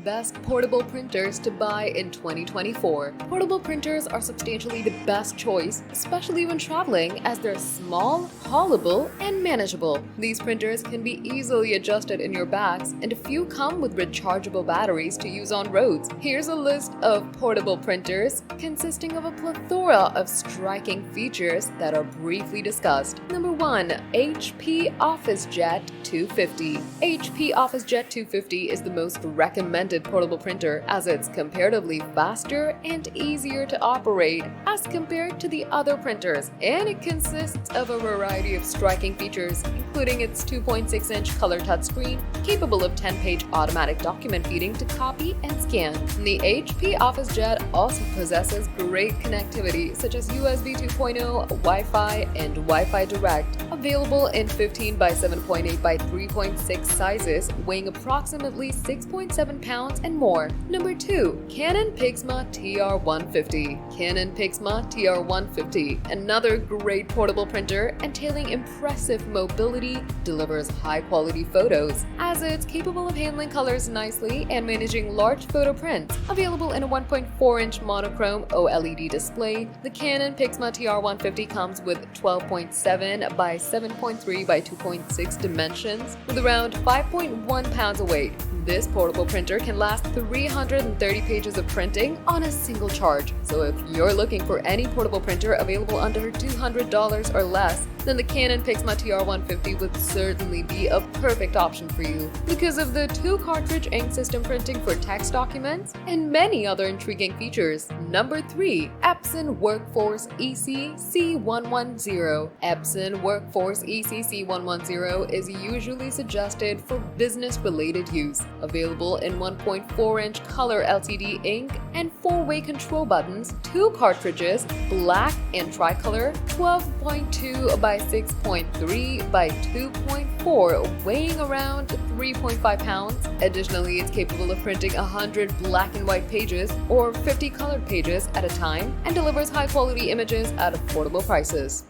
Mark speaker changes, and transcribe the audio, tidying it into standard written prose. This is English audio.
Speaker 1: best portable printers to buy in 2024. Portable printers are substantially the best choice, especially when traveling, as they're small, haulable, and manageable. These printers can be easily adjusted in your bags, and a few come with rechargeable batteries to use on roads. Here's a list of portable printers consisting of a plethora of striking features that are briefly discussed. Number 1. HP OfficeJet 250. HP OfficeJet 250 is the most recommended portable printer as it's comparatively faster and easier to operate as compared to the other printers, and it consists of a variety of striking features, including its 2.6-inch color touchscreen capable of 10-page automatic document feeding to copy and scan. The HP OfficeJet also possesses great connectivity such as USB 2.0, Wi-Fi, and Wi-Fi Direct, available in 15 by 7.8 by 3.6 sizes, weighing approximately 6.7 pounds and more. Number 2. Canon PIXMA TR150. Canon PIXMA TR150, another great portable printer entailing impressive mobility, delivers high-quality photos, as it's capable of handling colors nicely and managing large photo prints. Available in a 1.4-inch monochrome OLED display, the Canon PIXMA TR150 comes with 12.7 by 7.3 by 2.6 dimensions, with around 5.1 pounds of weight. This portable printer can last 330 pages of printing on a single charge. So if you're looking for any portable printer available under $200 or less, then the Canon PIXMA TR150 would certainly be a perfect option for you because of the 2-cartridge ink system printing for text documents and many other intriguing features. Number 3. Epson Workforce EC-C110. Epson Workforce EC-C110 is usually suggested for business-related use. Available in 1.4-inch color LCD ink and 4-way control buttons, 2 cartridges, black and tricolor, 12.2 by 6.3 by 2.4, weighing around 3.5 pounds. Additionally, it's capable of printing 100 black and white pages or 50 colored pages at a time and delivers high-quality images at affordable prices.